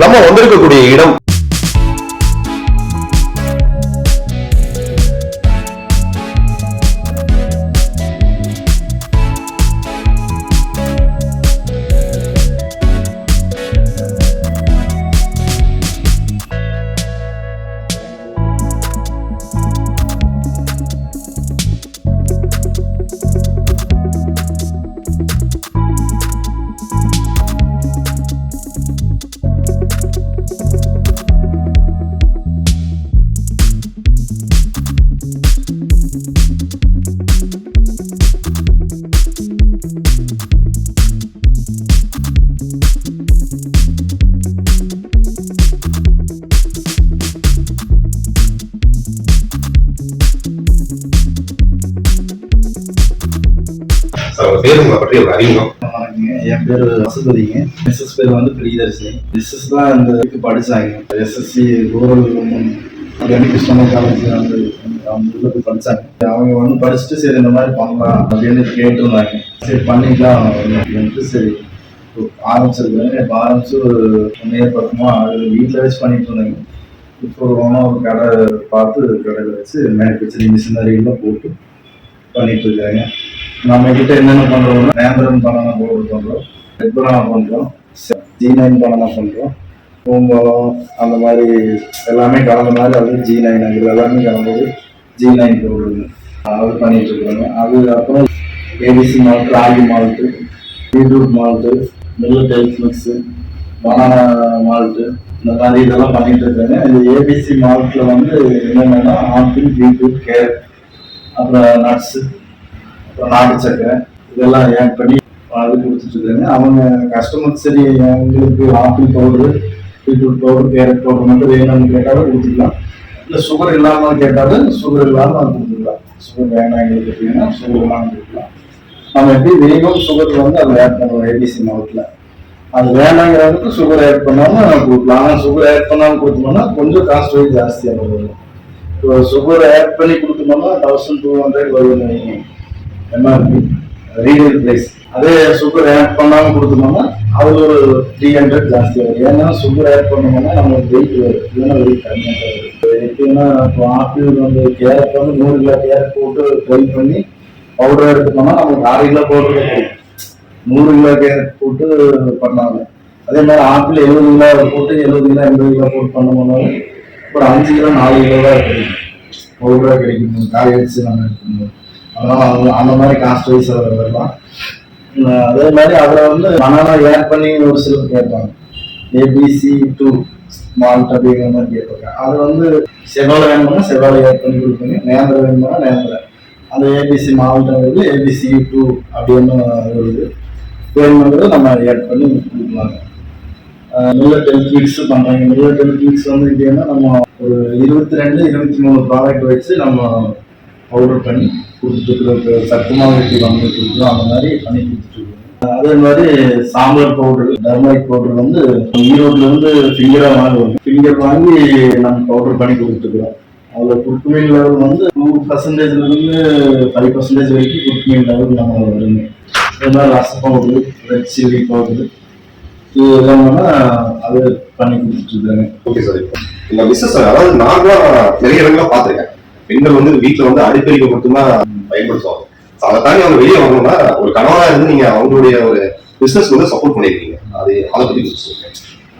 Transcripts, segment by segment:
நம்ம வந்திருக்கக்கூடிய இடம் பேருங்களை பற்றி ஒரு அறிமுகம். என் பேரு வசுபதிங்க. மிஸ்ஸஸ் பேர் வந்து பிரியதர்ஷினி. மிஸ்ஸஸ் தான் இந்த இதுக்கு படிச்சாங்க. எஸ்எஸ்சி ரூரல் கிருஷ்ணமா காலேஜ் வந்து அவங்க படிச்சாங்க. அவங்க வந்து படிச்சுட்டு சரி இந்த மாதிரி பண்ணலாம் அப்படின்னு கேட்டுருந்தாங்க. சரி பண்ணிக்கலாம் அப்படின்ட்டு சரி ஆரம்பிச்சிருக்காங்க. இப்போ ஆரம்பிச்சு ஒரு நேர்பக்கமா வீட்டில் வச்சு பண்ணிட்டு இருந்தாங்க. இப்போ ஒரு கடை பார்த்து கடையில் வச்சு மேனுஃபேக்சரிங் மிஷினரிலாம் போட்டு பண்ணிட்டு இருக்காங்க. நம்ம கிட்ட என்னென்ன பண்றோம்னா நேந்திரன் பனானா பவுடர் பண்றோம், ரெட் பனானா பண்றோம், G9 பனானா பண்றோம், பூம்பழம் அந்த மாதிரி எல்லாமே கலந்த மாதிரி அது G9 எல்லாமே கலந்தது G9 பவுடர் அது பண்ணிட்டு இருக்காங்க. அது அப்புறம் ABC malt, ragi malt, beetroot malt, millet health mix, banana malt இந்த மாதிரி இதெல்லாம் பண்ணிட்டு இருக்காங்க. இந்த ஏபிசி மால்ட்ல வந்து என்னென்னா ஆப்பிள், பீட்ரூட், கேரட், அப்புறம் நட்ஸு, அப்புறம் நாட்டு சக்கரை இதெல்லாம் ஆட் பண்ணி அது கொடுத்துட்டு இருக்காங்க. அவங்க கஸ்டமர் சரி அவங்களுக்கு apple powder, beetroot powder, carrot powder மட்டும் வேணும்னு கேட்டாலும் கொடுத்துக்கலாம். இல்லை சுகர் இல்லாமல் கேட்டாலும் சுகர் இல்லாமல் அது கொடுத்துக்கலாம். சுகர் வேணாம் எங்களுக்கு பார்த்தீங்கன்னா சுகர் இல்லாமல் கொடுக்கலாம். நம்ம எப்படி வேணும் சுகர் வந்து அதை ஆட் பண்ணுவோம். ஏபிசி மாவட்டத்தில் அது வேணாங்கிறதுக்கு சுகர் ஆட் பண்ணாமல் கொடுக்கலாம். ஆனால் சுகர் ஆட் பண்ணாமல் கொடுத்தோம்னா கொஞ்சம் காஸ்ட் வைஸ் ஜாஸ்தியாக வரும். இப்போ சுகர் ஆட் பண்ணி கொடுத்தோம்னா 1200 வருது எம்ஆர்பி ரீடெயில் பிரைஸ். அதே சுகர் ஆட் பண்ணாமல் கொடுத்தோம்னா அது ஒரு 300 ஜாஸ்தி வரும். ஏன்னா சுகர் ஆட் பண்ணோம்னா நம்மளுக்கு வெயிட் வரும், இல்லைன்னா வெயிட் கம்மியாக வரும். எப்படின்னா இப்போ ஆப்பிள் வந்து கேரட் வந்து 100 கிலோ கேரட் போட்டு ட்ரை பண்ணி பவுடர் எடுத்துட்டோம்னா நமக்கு 6 கிலோ பவுடர் கிடைக்கும். 100 கிலோ கேரட் போட்டு பண்ணாங்க. அதே மாதிரி ஆப்பிள் 70 கிலோ போட்டு 70 கிலோ 80 கிலோ போட்டு பண்ணோம்னாலும் ஒரு 5 கிலோ 4 கிலோ தான் கிடைக்கும் பவுடராக கிடைக்கும். காய வச்சு நம்ம எடுக்கணும். அதனால அந்த மாதிரி காஸ்ட் வைஸ் வரலாம். அதே மாதிரி அதில் வந்து பனானா ஆட் பண்ணி ஒரு சிலர் கேட்பாங்க. ABC2 மால்ட் அப்படிங்கிற மாதிரி கேட்பாங்க. அது வந்து செவ்வாழை வேணும்னா செவ்வாழை ஆட் பண்ணி கொடுப்பீங்க, நேந்திரம் வேணும்னா நேந்திரம். அந்த ஏபிசி மால்ட்ங்கிறது ABC2 அப்படின்னு வருது. வேணுங்கிறது நம்ம ஆட் பண்ணி கொடுக்கலாங்க. மில்லட் ஹெல்த் மிக்ஸ் பண்ணுறாங்க. மில்லட் ஹெல்த் மிக்ஸ் வந்து எப்படின்னா நம்ம ஒரு 22-23 ப்ராடக்ட் வச்சு நம்ம பவுடர் பண்ணி கொடுத்துட்டு சத்தமாக வெட்டி வாங்கி கொடுக்குறோம். அந்த மாதிரி பண்ணி கொடுத்துட்டு. அதே மாதிரி சாம்பார் பவுடர், டர்மரிக் பவுடர் வந்து ஈரோட்ல இருந்து ஃபிங்கராக வாங்குவோம். ஃபிங்கர் வாங்கி நம்ம பவுடர் பண்ணி கொடுத்துருக்குறோம். அதில் குர்குமின் லெவல் வந்து 2%-5% வரைக்கும் குர்குமின் லெவல் நம்ம வருங்க. அதே மாதிரி ரச பவுடர், ரெட் சில்லி பவுடர் இது எல்லாமே அது பண்ணி கொடுத்துட்டு இருக்காங்க. Okay sir. இந்த பிசினஸ் அதாவது நான் நிறைய இடங்களா பார்த்துருக்கேன். பெண்கள் வந்து வீட்டுல வந்து அடுப்பெரிக்க மட்டும்தான் பயன்படுத்துவாங்க. அதை தாண்டி அவங்க வெளியே வரணும்னா ஒரு கணவனா இருந்து நீங்க அவங்களுடைய ஒரு பிசினஸ் வந்து சப்போர்ட் பண்ணிருக்கீங்க. அது அதை பத்தி சொல்லுங்க.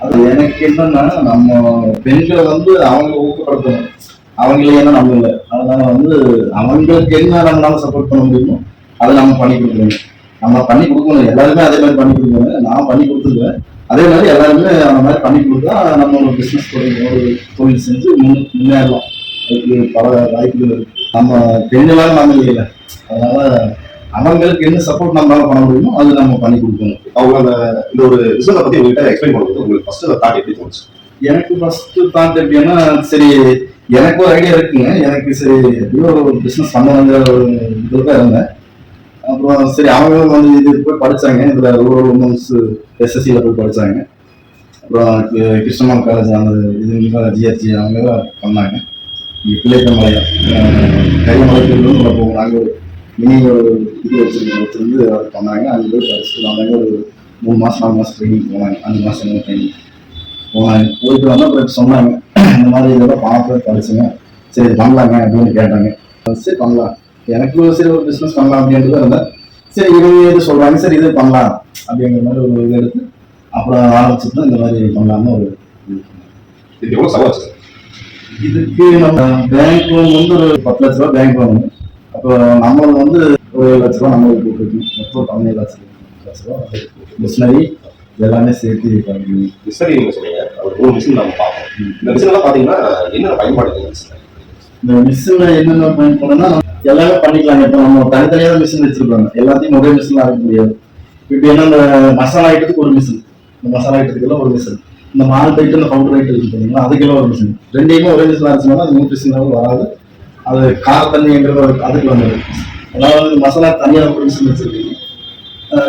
அது எனக்கு என்னன்னா நம்ம பெண்களை வந்து அவங்க ஊக்கப்படுத்தணும். அவங்களே ஏன்னா நம்ம இல்லை. அதனால வந்து அவங்களுக்கு என்ன நம்மளால சப்போர்ட் பண்ண முடியுமோ அதை நம்ம பண்ணி கொடுக்கணும். நம்ம பண்ணி கொடுக்கணும். எல்லாருமே அதே மாதிரி பண்ணி கொடுக்கணும். நான் பண்ணி கொடுத்துருவேன். அதே மாதிரி எல்லாருமே அந்த மாதிரி பண்ணி கொடுத்தா நம்ம ஒரு பிசினஸ் ஒரு தொழில் செஞ்சு முன்னேறலாம். அதுக்கு பல வாய்ப்புகள் இருக்கு. நம்ம பெண்களாக நம்ம இல்லை. அதனால அவங்களுக்கு என்ன சப்போர்ட் நம்மளால பண்ண முடியுமோ அது நம்ம பண்ணி கொடுக்கணும். அவங்க அந்த இந்த ஒரு பிசினஸ் பத்தி உங்ககிட்ட எக்ஸ்பிளைன் பண்ணும்போது உங்களுக்கு ஃபர்ஸ்ட் தாட் எப்படி தோணுச்சு? எனக்கு ஃபர்ஸ்ட் தாட் எப்படின்னா சரி எனக்கு ஒரு ஐடியா இருக்குங்க. எனக்கு சரி எப்படியோ ஒரு பிசினஸ் பண்ணணுங்கிற ஒரு இதுதான் இருந்தேன். அப்புறம் சரி அவங்களும் வந்து இது போய் படிச்சாங்க. இதுல ரூரல் உமன்ஸ் எஸ்எஸ்சியில் போய் படிச்சாங்க. அப்புறம் கிருஷ்ணமா காலேஜ் அந்த இது ஜிஆர்ஜி அவங்க பண்ணாங்க. இங்கே பிள்ளைக்கமலையம் கைமலைக்கு போவோம். நாங்கள் மினி ஒரு இது வச்சிருந்து அதை பண்ணாங்க. அங்கே போய் படிச்சுட்டு வந்தாங்க. ஒரு 3 மாதம் 4 மாதம் ட்ரைனிங் போனாங்க. 5 மாதம் ட்ரைனிங். போனாங்க. போயிட்டு வந்து அப்புறம் சொன்னாங்க, இந்த மாதிரி இதெல்லாம் பார்த்து படிச்சுங்க, சரி பண்ணலாங்க அப்படின்னு கேட்டாங்க. சரி பண்ணலாம், எனக்கு சரி ஒரு பிஸ்னஸ் பண்ணலாம் அப்படின்றது இருந்தேன். சரி இவங்க எது சொல்றாங்க, சரி இது பண்ணலாம் அப்படிங்கிற மாதிரி ஒரு இது எடுத்து அப்புறம் ஆரம்பிச்சுட்டு இந்த மாதிரி பண்ணலாம்னு ஒரு இது எவ்வளவு சமாளிச்சு? இதுக்கு நம்ம பேங்க் லோன் வந்து ஒரு 10 லட்ச ரூபா பேங்க் லோன். அப்போ நம்மளுக்கு வந்து ஒரு 7 லட்ச ரூபா நம்மளுக்கு போட்டுருக்கு. மொத்தம் 17 லட்ச ரூபா மிஷினரி எல்லாமே சேர்த்து பண்ணி. மிஷினரி நீங்க சொன்னீங்க, ஒரு 3 மிஷின் நம்ம பார்ப்போம். இந்த மிஷின் எல்லாம் பாத்தீங்கன்னா என்னென்ன பயன்பாடு? இந்த மிஷின்ல என்னென்ன பயன்படுனா எல்லாமே பண்ணிக்கலாங்க. இப்போ நம்ம தனித்தனியாக மிஷின் வச்சிருக்காங்க, எல்லாத்தையும் ஒரே மிஷின்ல அரைக்க முடியாது. இப்போ என்ன இந்த மசாலா ஐட்டத்துக்கு ஒரு மிஷின், இந்த மசாலா ஐட்டத்துக்குலாம் ஒரு மிஷின், இந்த மால் ஐட்டம் இந்த பவுடர் ஐட்டம் இருக்கு பார்த்தீங்களா, அதுக்கெல்லாம் ஒரு மிஷின். ரெண்டையுமே ஒரே மிஷின் அரைச்சோம்னா அது நியூட்ரிஷன் லெவல் வராது. அது கார தண்ணிங்கிறது அதுக்கு வந்துடும். அதாவது மசாலா தனியாக ஒரு மிஷின் வச்சிருக்கீங்க,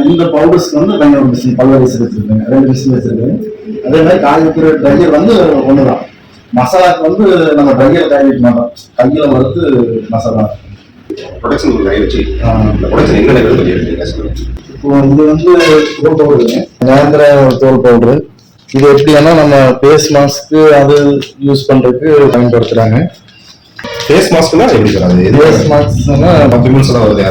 இந்த பவுடர்ஸ்க்கு வந்து தனியாக ஒரு மிஷின் பல்வரைஸ் வச்சிருக்காங்க, 2 மிஷின் வச்சிருக்காங்க. அதே மாதிரி காய் வைக்கிற ட்ரையர் வந்து ஒன்று தான். மசாலாக்கு வந்து நம்ம ட்ரையர் காய வைக்க மாட்டோம், கையில வறுத்து மசாலா ப்ரொடக்ஷன் நிறைய வச்சு இந்த ப்ரொடக்ஷன் என்ன லெவல் பத்தி எடுத்தீங்க? இப்போ இது வந்து தோல் பவுடருங்க, நேந்திர தோல் பவுடரு. இது எப்படின்னா நம்ம ஃபேஸ் மாஸ்க்கு அது யூஸ் பண்றதுக்கு பயன்படுத்துறாங்க. ஃபேஸ் மாஸ்க்னா எப்படி சார்? அது ஃபேஸ் மாஸ்க்னா பிம்பிள்ஸ் எல்லாம் வருது,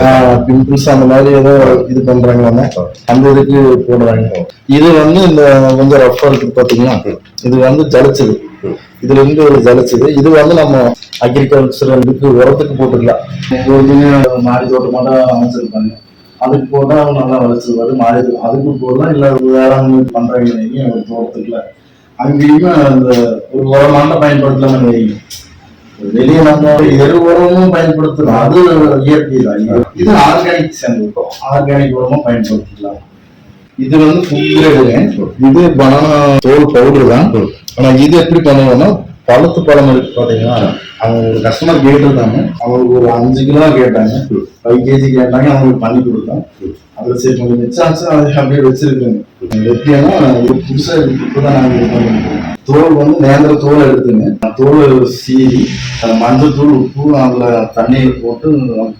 பிம்பிள்ஸ் அந்த மாதிரி ஏதோ இது பண்றாங்க, அந்த இதுக்கு போடுறாங்க. இது வந்து இந்த கொஞ்சம் ரஃபா இருக்கு பாத்தீங்கன்னா, இது வந்து ஜலிச்சது, இதுல இருந்து ஒரு ஜலிச்சது. இது வந்து நம்ம அக்ரிகல்ச்சரலுக்கு உரத்துக்கு போட்டுக்கலாம். மாடி தோட்டமாக அமைச்சிருப்பாங்க, அதுக்கு போட்டா நல்லா விளைச்சல் வரும். மாடி அதுக்கு போடலாம், இல்ல வேற பண்றாங்க ஒரு தோட்டத்துக்குல அங்கேயுமே அந்த ஒரு உரமான பயன்படுத்தலாம். வைங்க, வெளியே நம்ம எரு உரமும் பயன்படுத்தலாம், அது இயற்கை தான். இது ஆர்கானிக் சேர்ந்து ஆர்கானிக் உரமும் பயன்படுத்திக்கலாம். இது வந்து ஃபுட் கிரேடுங்க, இது பனானா தோல் பவுடர் தான். ஆனா இது எப்படி பண்ணுவோம்னா, பழுத்து பழம் இருக்கு பாத்தீங்கன்னா, அவங்க ஒரு கஸ்டமர் கேட்டிருந்தாங்க, அவங்களுக்கு ஒரு 5 கிலோ கேட்டாங்க, 5 கேஜி கேட்டாங்க, அவங்களுக்கு பண்ணி கொடுத்தோம். அதுல சரி கொஞ்சம் மிச்சாச்சு, அதை அப்படியே வச்சிருக்காங்க. எப்படின்னா இது புதுசா இப்பதான் நாங்க இது பண்ணிருக்கோம். தோல் வந்து நேந்திர தோல் எடுத்துங்க, தோல் சீவி மஞ்சள் தூள் உப்பு அதுல தண்ணியில் போட்டு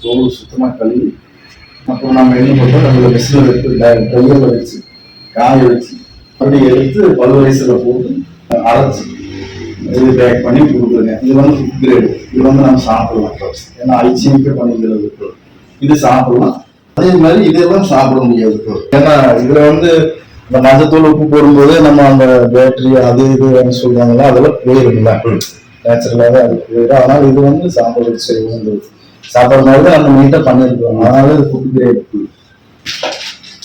தோல் சுத்தமா கழுவி, அப்புறம் நம்ம என்ன பண்ணோம், நம்மள மிஷினில் எடுத்து ட்ரையர்ல வச்சு காய வச்சு அப்படி எடுத்து பல்வரைசில் போட்டு அரைச்சி இது பேக் பண்ணி கொடுக்குறேங்க. இது வந்து ஃபுட் கிரேடு, இது வந்து நம்ம சாப்பிடலாம், ஏன்னா ஹைஜீனிக்காக பண்ணிக்கிறது. இது சாப்பிடலாம். அதே மாதிரி இதெல்லாம் சாப்பிட முடியாது, ஏன்னா இதுல வந்து இந்த மஞ்சத்தூள் உப்பு போடும்போது நம்ம அந்த பேட்டரி அது இது சொல்றாங்களா, அதெல்லாம் போயிருக்குல்ல, நேச்சுரலாவே அது போயிடும். அதனால இது வந்து சாப்பிட்றது சரி வந்து சாப்பிட்ற மாதிரி தான் நம்ம நீட்டாக பண்ணிருக்கோம். அதனால இது ஃபுட் கிரேடு.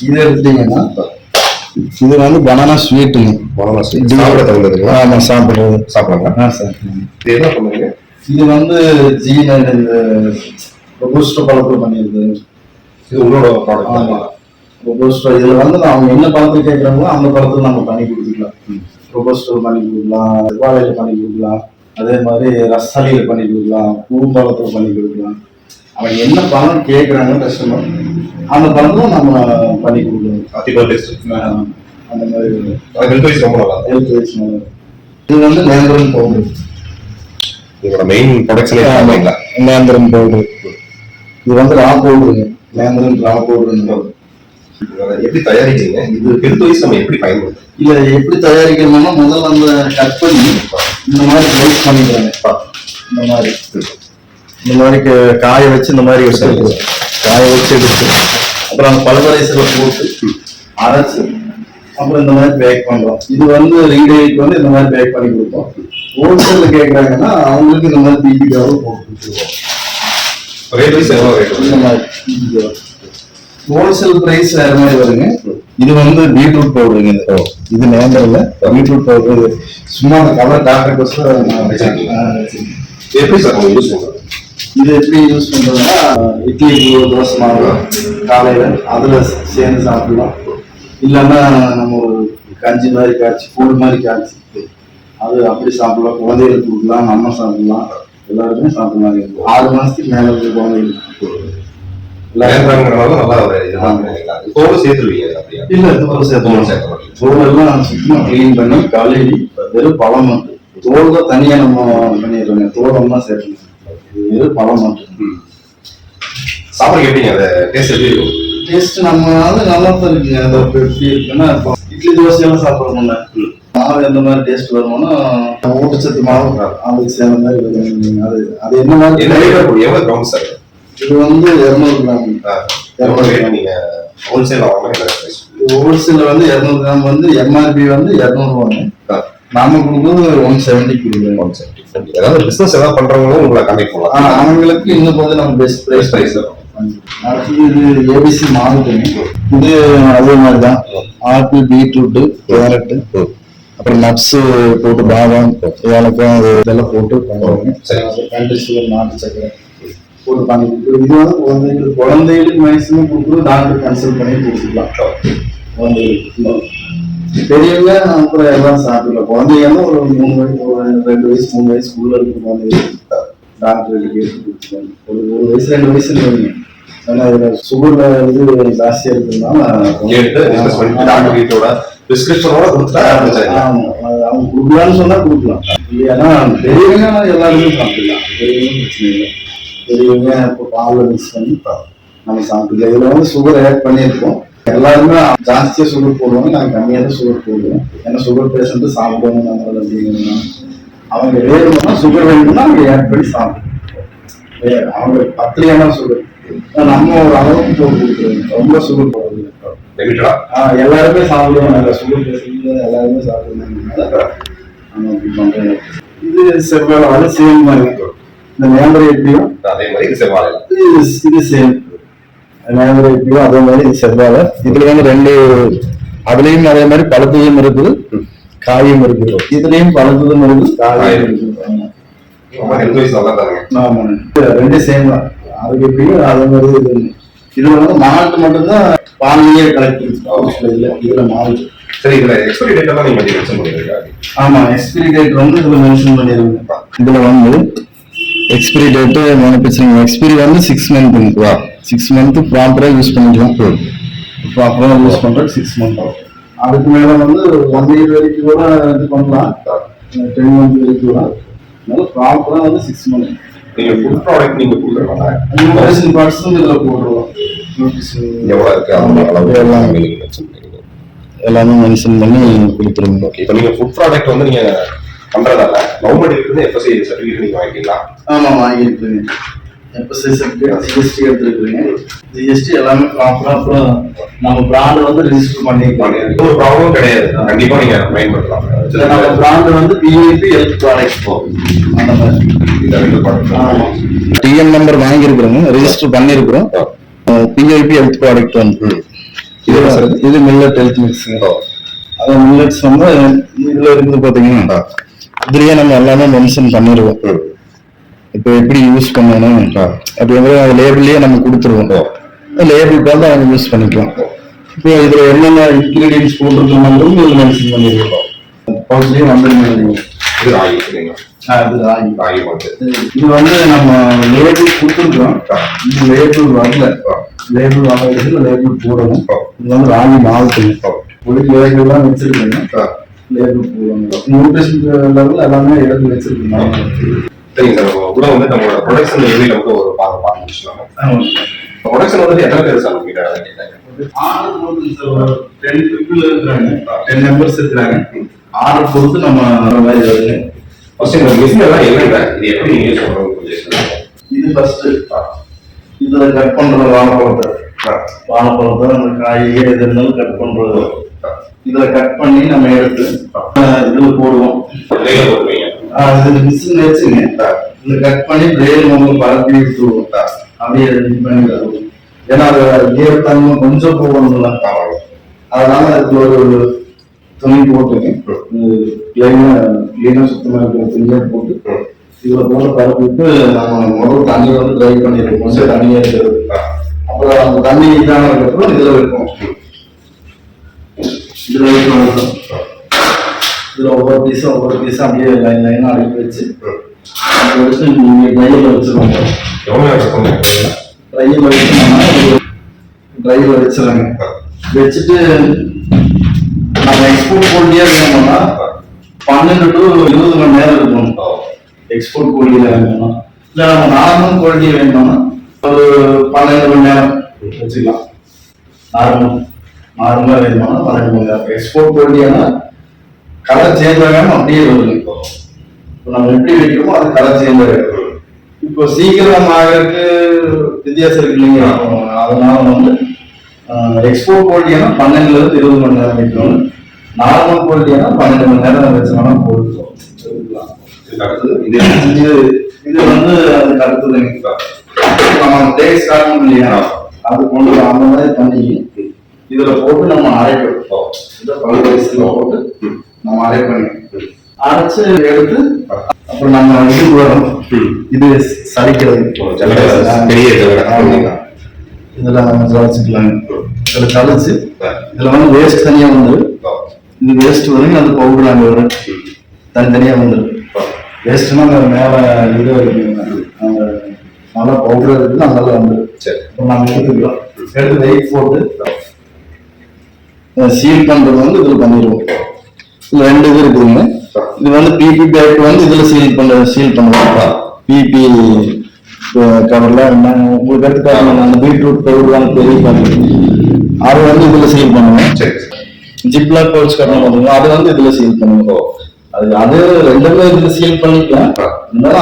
இது எடுத்தீங்கன்னா இது வந்து பனானா ஸ்வீட்டுங்க. பனானா ஸ்வீட் சாப்பிட தகுந்தது. ஆமா, சாப்பிடுறது சாப்பிடலாம் சார். இது என்ன பண்ணுவீங்க? இது வந்து ஜீன இந்த ரொபோஸ்டோ பழத்தில் பண்ணிருக்கு. இது உங்களோட ப்ராடக்ட்? ஆமா, ரொபோஸ்டோ. இதுல வந்து அவங்க என்ன பழத்தில் கேட்கறாங்களோ அந்த பழத்தில் நம்ம பண்ணி கொடுத்துக்கலாம். ரொபோஸ்டோ பண்ணி கொடுக்கலாம், வாழையில பண்ணி கொடுக்கலாம், அதே மாதிரி ரசாலியில பண்ணி கொடுக்கலாம், பூம்பாலத்தில் பண்ணி கொடுக்கலாம். அவங்க என்ன பழம் கேட்கறாங்க கஸ்டமர், அந்த பழத்துல நம்ம பண்ணி கொடுக்கணும். அந்த மாதிரி ஹெல்த் வைஸ் ரொம்ப நல்லா இருக்கும். ஹெல்த் வைஸ் நல்லா. இது வந்து நேந்திரம் பவுடர், இதோட மெயின் ப்ரொடக்ஷனே நேந்திரம் பவுடர். இது வந்து ரா பவுடருங்க, நேந்திரம் ரா பவுடர். எப்படி தயாரிக்கிறீங்க? இது ஹெல்த் வைஸ் நம்ம எப்படி பயன்படுத்தும்? இல்ல எப்படி தயாரிக்கணும்னா, முதல்ல அந்த கட் பண்ணி இந்த மாதிரி ரைஸ் பண்ணிக்கிறாங்க. இந்த மாதிரி காய வச்சு இந்த மாதிரி எடுத்து காய வச்சு எடுத்து அப்புறம் அந்த பல்வரைசரை போட்டு அரைச்சு அப்புறம் இந்த மாதிரி பேக் பண்றோம். இது வந்து ரீடேக்கு வந்து இந்த மாதிரி பேக் பண்ணி கொடுப்போம். ஹோல்சேல்ல கேட்கறாங்கன்னா அவங்களுக்கு இந்த மாதிரி பிபிகாவை போட்டு கொடுத்துருவோம். இந்த மாதிரி ஹோல்சேல் பிரைஸ் வேற மாதிரி வருங்க. இது வந்து பீட்ரூட் பவுடருங்க. இது நேந்திரல பீட்ரூட் பவுடர், சும்மா அந்த கலர் டாக்டர் எப்படி சார் யூஸ் பண்றது? இது எப்படி யூஸ் பண்றதுன்னா, இட்லி தோசை மாவு காலையில அதுல சேர்ந்து சாப்பிடலாம். இல்லைன்னா நம்ம ஒரு கஞ்சி மாதிரி காய்ச்சி கூழ் மாதிரி காய்ச்சி அது அப்படி சாப்பிடலாம். குழந்தைகளுக்கு கொடுக்கலாம், நம்ம சாப்பிடலாம், எல்லாருமே சாப்பிடலாம். 6 மாசத்துக்கு மேல இருக்க குழந்தைகளுக்கு தோல் சேர்த்துருவீங்க? இல்ல, தோல் சேர்த்து தோல் எல்லாம் சுத்தமா கிளீன் பண்ணி கழுவி வெறும் பழம் மட்டும். தோல் தான் தனியா நம்ம பண்ணிடுறோங்க, தோல் எல்லாம் சேர்க்கணும். வெறும் பழம் மட்டும். சாப்பிட எப்படிங்க? அதை டேஸ்ட் எப்படி இருக்கும்? டேஸ்ட் நம்ம நல்லா தான் இருக்குங்க. அது எப்படி இருக்குன்னா, இட்லி தோசையெல்லாம் சாப்பிடணும்ல, மாவு எந்த மாதிரி டேஸ்ட் வருமோனா ஊட்டச்சத்து மாவு அதுக்கு சேர்ந்த மாதிரி வரும். அது அது என்ன மாதிரி எவ்வளவு கிரவுண்ட் சார்? இது வந்து 200 கிராம். 200 கிராம். நீங்க ஹோல்சேல் ஹோல்சேல் வந்து 200 கிராம் வந்து எம்ஆர்பி வந்து 200 ரூபாங்க. நாம கொடுக்குறது 170 கொடுக்குறோம். 170. ஏதாவது பிசினஸ் ஏதாவது பண்றவங்களும் உங்களை கான்டாக்ட் பண்ணலாம். அவங்களுக்கு இன்னும் கொஞ்சம் நம்ம பெஸ்ட் பிரைஸ் தரும். இது ஏபிசி மாவு. இது அதே மாதிரி தான். ஆப்பிள், பீட்ரூட், கேரட், அப்புறம் நட்ஸ் போட்டு பாதாம், ஏலக்காய் இதெல்லாம் போட்டு பண்ணுவாங்க. கண்ட்ரி சுகர், நாட்டு சக்கரை போட்டு பண்ணி இது வந்து குழந்தைகளுக்கு மேக்ஸிமம் கொடுக்குறது டாக்டர் கன்சல்ட் பண்ணி கொடுத்துக்கலாம். குழந்தைகளுக்கு பெரியவங்க அப்புறம் எல்லாம் சாப்பிடலாம். குழந்தைங்கன்னா ஒரு 3 வயசு 2 வயசு 3 வயசுக்குள்ள இருக்கிற குழந்தைகளுக்கு டாக்டர் கேட்டு கொடுத்துருவாங்க. ஒரு வயசு 2 வயசு இல்லைங்க. ஏன்னா இதுல சுகர்ல இது ஜாஸ்தியா இருக்கிறதுனால அவங்க கொடுக்கலான்னு சொன்னா கொடுக்கலாம். ஏன்னா பெரியவங்க எல்லாருமே சாப்பிடலாம். பெரியவங்க பிரச்சனை இல்லை. பெரியவங்க இப்போ பால்ல மிக்ஸ் பண்ணி நம்ம சாப்பிடலாம். இதுல வந்து சுகர் ஆட் பண்ணியிருக்கோம். எல்லாருமே ஜாஸ்தியா சுகர் போடுவாங்க. நாங்கள் கம்மியாக தான் சுகர் போடுவோம். ஏன்னா சுகர் பேஷண்ட் சாப்பிடுவாங்க நம்மள அப்படிங்கிறதுனால அவங்க வேணும்னா சுகர் வேணும்னா அவங்க ஆட் பண்ணி சாப்பிடுவோம். அவங்க பத்திரியான சுகர் நம்ம ஒரு அளவுக்கு போட்டு கொடுக்குறோம். ரொம்ப சுகர் போடுறது எல்லாருமே சாப்பிடுவாங்க. சுகர் பேஷண்ட் எல்லாருமே சாப்பிடுவாங்க. இது செவ்வாழை வந்து சேம் மாதிரி இருக்கும். இந்த நேந்திரம் எப்படியும் அதே மாதிரி செவ்வாழை இது சேம். நேந்திரம் எப்படியும் அதே மாதிரி இது செவ்வாழை. இதுல வந்து 2 அதுலயும் அதே மாதிரி பழுத்ததும் இருக்குது, காயும் இருக்குது. இதுலயும் பழுத்ததும் இருக்குது, காயும் இருக்குது. ரெண்டு சேம் தான். அதுக்கு எப்படியும் அதே மாதிரி இதுல வந்து மால்ட் மட்டும்தான் பாலிலேயே கலெக்ட் இல்ல. இதுல மால்ட். சரி, இதுல எக்ஸ்பைரி டேட் எல்லாம் நீங்க மென்ஷன் பண்ணிருக்கீங்க. ஆமா, எக்ஸ்பைரி டேட் வந்து இதுல மென்ஷன் பண்ணிருக்கீங்க. இதுல வந்து எக்ஸ்பைரி டேட் பிரச்சனை. எக்ஸ்பைரி வந்து 6 மந்த். 6 மந்த் ப்ராப்பரா யூஸ் பண்ணிக்கலாம். ப்ராப்பரா யூஸ் பண்றது 6 மந்த் ஆகும். அதுக்கு மேல வந்து 1 இயர் வரைக்கும் கூட இது பண்ணலாம். 10 மந்த் வரைக்கும் கூட. அதனால ப்ராப்பரா வந்து 6 மந்த். நீங்க ஃபுட் ப்ராடக்ட் நீங்க கொடுக்குறீங்களா? நியூட்ரிஷன் பார்ட்ஸும் இதுல போடுறோம். எவ்வளவு இருக்கு அந்த அளவு எல்லாமே மென்ஷன் பண்ணி கொடுத்துருங்க. இப்போ நீங்க ஃபுட் ப்ராடக்ட் வந்து நீங்க பண்றதால கவர்மெண்ட் இருந்து எஃப்எஸ்ஐ சர்டிஃபிகேட் நீங்க வாங்கிட்டீங்களா? ஆமா, வாங்கியிருக்கீங்க. எஃப்எஸ்ஐ சர்டிஃபிகேட், ஜிஎஸ்டி எடுத்துருக்கீங்க. ஜிஎஸ்டி எல்லாமே ப்ராப்பரா அப்புறம் நம்ம பிராண்ட் வந்து ரெஜிஸ்டர் பண்ணிருக்கோம். ஒரு ப்ராப்ளம் கிடையாது. கண்டிப்பா நீங்க பயன்படுத்தலாம். நம்ம பிராண்ட் வந்து பிஐபி ஹெல்த் ப்ராடக்ட் அந்த மாதிரி இந்த ரெண்டு ப்ராடக்ட் டிஎன் நம்பர் வாங்கியிருக்கிறோம், ரெஜிஸ்டர் பண்ணியிருக்கிறோம். பிஐபி ஹெல்த் ப்ராடக்ட் வந்து இது மில்லட் ஹெல்த் மிக்ஸ். அதான் மில்லட்ஸ் வந்து இதுல இருந்து பாத்தீங்கன்னா இதுலயே நம்ம எல்லாமே மென்ஷன் பண்ணிடுவோம். இப்போ எப்படி யூஸ் பண்ணணும் அப்படிங்கிற லேபிள்லயே நம்ம கொடுத்துருவோம். லேபிள் பார்த்து அவங்க யூஸ் பண்ணிக்கலாம். இப்போ இதுல என்னென்ன இன்கிரீடியன்ஸ் போட்டுருக்கோம் இதுல மென்ஷன் பண்ணிடுவோம். பவுடர்லயும் வந்து இது ராகி. அது ராகி. ராகி மாட்டு. இது வந்து நம்ம லேபிள் கொடுத்துருக்கோம். இது லேபிள் வரல. லேபிள் வாங்குறதுக்கு லேபிள் போடணும். இது வந்து ராகி மாவு ஒரு லேபிள் தான் வச்சிருக்கீங்க. லேபிள் போடணும். நியூட்ரிஷன் லெவல் எல்லாமே எடுத்து வச்சிருக்கீங்க. சரிங்க சார். கூட வந்து நம்மளோட ப்ரொடக்ஷன் யூனிட் வந்து ஒரு பார்க்க முடிச்சுக்கலாம். ப்ரொடக்ஷன் வந்து எத்தனை பேர் சார் உங்ககிட்ட கேட்டாங்க? 10 people இருக்கிறாங்க. 10 members இருக்கிறாங்க. ஆர்டர் பொறுத்து நம்ம மாதிரி வருது. ஃபர்ஸ்ட் இந்த மிஷின் எல்லாம் என்னங்க, இது எப்படி நீங்க யூஸ் பண்றீங்க கொஞ்சம் சொல்லுங்க. இது ஃபர்ஸ்ட் இதுல கட் பண்ற வாழைப்பழத்தை அந்த காயே எது இருந்தாலும் கட் பண்றது. இதுல கட் பண்ணி நம்ம எடுத்து இதுல போடுவோம். இதுல மிஷின் வச்சுங்க. இதுல கட் பண்ணி பிளேடு நம்ம பரப்பி விட்டுருவோம். அப்படியே ரெடி பண்ணி தருவோம். ஏன்னா அது ஈரத்தன்மை கொஞ்சம் போகணும்ல. அதனால அதுக்கு ஒரு துணி போட்டுங்க. கிளீனா சுத்தமா இருக்கிற துணியா போட்டு இதுல போட்டு பரப்பிட்டு நம்ம முதல் தண்ணி வந்து ட்ரை பண்ணிருக்கோம். கொஞ்சம் தண்ணியா இருக்கிறது. அப்புறம் அந்த தண்ணி இதானதுக்கு அப்புறம் இதுல வைப்போம். இதுல வைக்கணும். இதுல ஒவ்வொரு பீஸா அப்படியே லைனா அடுக்கி வச்சு வச்சு நீங்க ட்ரைல வச்சிருவாங்க. ட்ரைல வச்சோம்னா ட்ரைல வச்சிருவாங்க. வச்சுட்டு நம்ம எக்ஸ்போர்ட் கோல்டியா வேணும்னா 12 to 20 மணி நேரம் இருக்கணும். எக்ஸ்போர்ட் கோல்டியா வேணும்னா இல்ல நம்ம நார்மல் கோல்டியா வேணும்னா ஒரு 12 மணி நேரம் வச்சுக்கலாம். நார்மலா வேணும்னா 12 மணி நேரம். எக்ஸ்போர்ட் கோல்டியானா கலர் சேஞ்ச் ஆகாம அப்படியே வருது. இப்போ நம்ம எப்படி வைக்கிறோமோ அது கலர் சேஞ்ச் ஆகும். இப்போ சீக்கிரம் ஆகிறதுக்கு வித்தியாசம் இருக்கு இல்லைங்க. அதனால வந்து எக்ஸ்போர்ட் குவாலிட்டினா 12 இருந்து 20 மணி நேரம் வைக்கணும். நார்மல் குவாலிட்டினா 12 மணி நேரம் வச்சோம்னா போதும். இது வந்து அதுக்கு அடுத்தது நம்ம டேஸ் ஸ்டார்ட் இல்லையா, அது கொண்டு அந்த மாதிரி பண்ணி இதுல போட்டு நம்ம அரைக்கணும். இந்த பல்வரிசையில போட்டு நம்ம அரை பண்ணி அரைச்சு எடுத்து அப்புறம் நம்ம இது வரும். இது சலிக்கிறது இதுல நம்ம சலிச்சுக்கலாம். இதுல சலிச்சு இதுல வந்து வேஸ்ட் தனியா வந்துடும். இது வேஸ்ட் வரும், அது பவுடர் அங்கே வரும், தனித்தனியா வந்துடும். வேஸ்ட்னா மேல இது நல்லா பவுடர் இருக்குது, அதனால வந்துடும். நம்ம எடுத்துக்கலாம். எடுத்து வெயிட் போட்டு சீல் பண்றது வந்து இதுல பண்ணிடுவோம். இதுல 2 இது இருக்குதுங்க. இது வந்து பிபி பேக் வந்து இதுல சீல் பண்ணுவோம். பிபி கவர்ல உங்களுக்கு எடுத்து அந்த பீட்ரூட் பவுடர் பெரிய அது வந்து இதுல சீல் பண்ணுவோம். ஜிப்லாக் பவுச் கட்டணும், அது வந்து இதுல சீல் பண்ணுவோம். அது ரெண்டுமே இதுல சீல் பண்ணிக்கலாம்.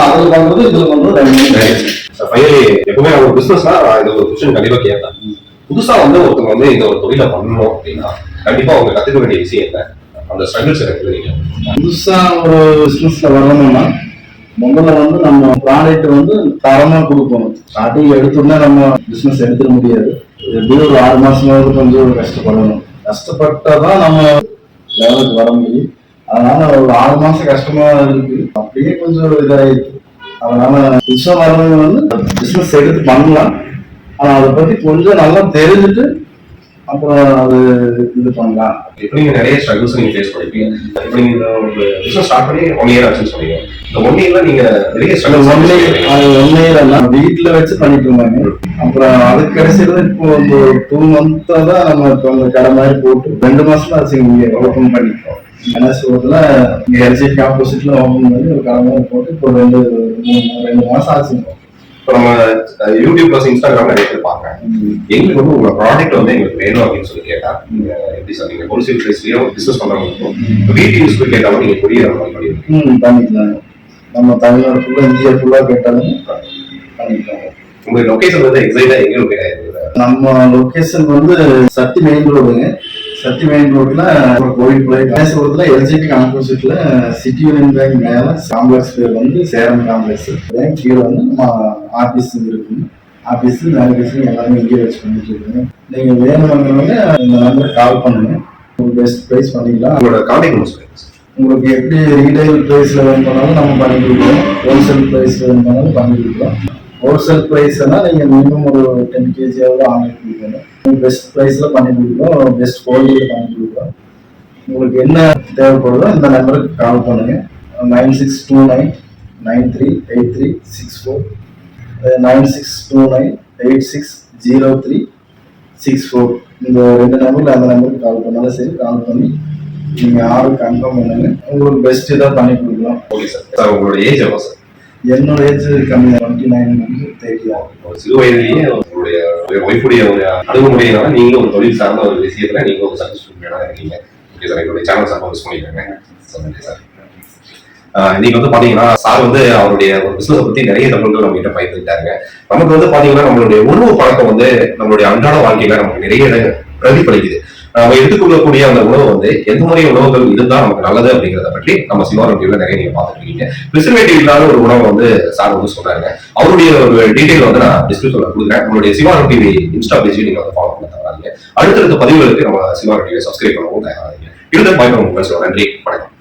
அதுல பண்றது இதுல பண்றது எப்பவுமே ஒரு பிசினஸ்னா இது ஒரு கொஸ்டின் கண்டிப்பா கேட்பேன். புதுசா வந்து ஒருத்தவங்க வந்து இந்த ஒரு தொழிலை பண்ணணும் அப்படின்னா கண்டிப்பா அவங்க கத்துக்க வேண்டிய விஷயம் என்ன, அந்த ஸ்ட்ரகிள்ஸ் எனக்கு புதுசா ஒரு பிசினஸ்ல வரணும்னா முதல்ல வந்து நம்ம ப்ராடக்ட் வந்து தரமா கொடுக்கணும். ஸ்டார்டிங் எடுத்தோம்னா நம்ம பிசினஸ் எடுத்துட முடியாது. எப்படியும் ஒரு 6 மாசமாவது கொஞ்சம் கஷ்டப்படணும். கஷ்டப்பட்டாதான் நம்ம லெவலுக்கு வர முடியும். அதனால ஒரு 6 மாசம் கஷ்டமா இருக்கு, அப்படியே கொஞ்சம் இதாயிருக்கு. அதனால புதுசா வரவங்க வந்து பிசினஸ் எடுத்து பண்ணலாம். ஆனா அதை பத்தி கொஞ்சம் நல்லா தெரிஞ்சுட்டு அப்புறம் அது இது பண்ணலாம். இப்போ நீங்க நிறைய ஸ்ட்ரகிள்ஸ் நீங்க ஃபேஸ் பண்ணிருப்பீங்க. இப்போ நீங்க ஒரு பிசினஸ் ஸ்டார்ட் பண்ணி 1 இயர் ஆச்சுன்னு சொன்னீங்க. இந்த 1 இயர்ல நீங்க நிறைய ஸ்ட்ரகிள்ஸ் 1 இயர் வீட்டுல வச்சு பண்ணிட்டு இருந்தாங்க. அப்புறம் அதுக்கு கிடைச்சது இப்போ 2 மந்த்தா தான் நம்ம இப்போ அந்த கடை மாதிரி போட்டு 2 மாசம் ஆச்சு இங்க ஓப்பன் பண்ணிட்டோம். என்எஸ்ஓல எல்ஜிக்கு ஆப்போசிட்ல ஓப்பன் பண்ணி ஒரு கடை மாதிரி போட்டு இப்போ 2 மாசம் ஆச்சுங்க. இப்போ நம்ம யூடியூப் பிளஸ் இன்ஸ்டாகிராம் நிறைய பேர் பார்க்குறேன். எங்களுக்கு வந்து உங்க ப்ராடக்ட் வந்து எங்களுக்கு வேணும் அப்படின்னு சொல்லி கேட்டா நீங்க எப்படி சார் நீங்க ஹோல்சேல் பிரைஸ்லயே பிசினஸ் பண்றவங்களுக்கும் வீட்டு யூஸ்க்கு கேட்டாலும் நீங்க கொரியர் பண்ணிக்கலாம். நம்ம தமிழ்நாடு ஃபுல்லா இந்தியா ஃபுல்லா கேட்டாலும் பண்ணிக்கலாம். உங்க லொகேஷன் வந்து எக்ஸைட்டா எங்க லொகேட் ஆயிருக்கு? நம்ம லொகேஷன் வந்து சக்தி மெயின் ரோடுங்க. சக்தி மெயின் ரோட்ல ஒரு கோயில் போய் கணேசபுரத்துல எல்ஜிக்கு ஆப்போசிட்ல சிட்டி யூனியன் பேங்க் மேல காம்ப்ளெக்ஸ் பேர் வந்து சேரம் காம்ப்ளெக்ஸ். பேங்க் கீழே வந்து நம்ம ஆபீஸ் இருக்கு. ஆபீஸ் மேனுஃபேக்சரிங் எல்லாமே இங்கே வச்சு பண்ணிட்டு இருக்கோங்க. நீங்க வேணுங்கிறவங்க இந்த நம்பருக்கு கால் பண்ணுங்க. உங்களுக்கு பெஸ்ட் ப்ரைஸ் பண்ணிக்கலாம். உங்களோட கான்டாக்ட் உங்களுக்கு எப்படி ரீடைல் பிரைஸ்ல வேணும்னாலும் நம்ம பண்ணி கொடுக்குறோம். ஹோல்சேல் பிரைஸ்ல வேணும்னாலும் பண்ணி கொடுக்குறோம். ஹோல்சேல் பிரைஸ்னா நீங்க மினிமம் ஒரு 10 kg ஆன்லைன் கொடுக்கணும். பெஸ்ட் பிரைஸ்ல பண்ணி கொடுக்குறோம். பெஸ்ட் குவாலிட்டியில பண்ணி கொடுக்குறோம். உங்களுக்கு என்ன தேவைப்படுதோ இந்த நம்பருக்கு கால் பண்ணுங்க. 9629 938364 9629860364 இந்த 2 நம்பர்ல அந்த நம்பருக்கு கால் பண்ணாலும் சரி. கால் பண்ணி நீங்க ஆர்டர் கன்ஃபார்ம் பண்ணுங்க. உங்களுக்கு பெஸ்ட் இதாக பண்ணி கொடுக்கலாம். Okay sir. உங்களோட ஏஜ் எவ்வளோ சார்? என்னோட ஏஜ் கம்மி 29 30 ஆகும். சிறு வயதிலேயே உங்களுடைய ஒய்ஃபுடைய ஒரு அணுகுமுறையினால நீங்களும் ஒரு தொழில் சார்ந்த ஒரு விஷயத்துல நீங்க ஒரு சக்சஸ்ஃபுல் மேனாக இருக்கீங்க. Okay sir. எங்களுடைய சேனல் சார் யூஸ் பண்ணிருக்காங்க. சார் நீங்க வந்து பாத்தீங்கன்னா சார் வந்து அவருடைய ஒரு பிசினஸ் பத்தி நிறைய தகவல்கள் நம்ம கிட்ட பகிர்ந்துட்டாங்க. நமக்கு வந்து பாத்தீங்கன்னா நம்மளுடைய உணவு பழக்கம் வந்து நம்மளுடைய அன்றாட வாழ்க்கையில நமக்கு நிறைய பிரதிபலிக்குது. நம்ம எடுத்துக்கொள்ளக்கூடிய அந்த உணவு வந்து எந்த மாதிரி உணவுகள் இருந்தா நமக்கு நல்லது அப்படிங்கிறத பற்றி நம்ம சிவாரம் டிவில நிறைய நீங்க பார்த்துருக்கீங்க. ப்ரிசர்வேட்டிவ் இல்லாத ஒரு உணவை வந்து சார் வந்து சொன்னாங்க. அவருடைய ஒரு டீடைல் வந்து நான் டிஸ்கிரிப்ஷன்ல கொடுக்குறேன். உங்களுடைய சிவாரம் டிவி இன்ஸ்டா பேஜ் நீங்க வந்து ஃபாலோ பண்ண தவறாதீங்க. அடுத்தடுத்த பதிவுகளுக்கு நம்ம சிவாரம் டிவியை சப்ஸ்கிரைப் பண்ணவும் தயாராக இருந்த பாய். நன்றி, வணக்கம்.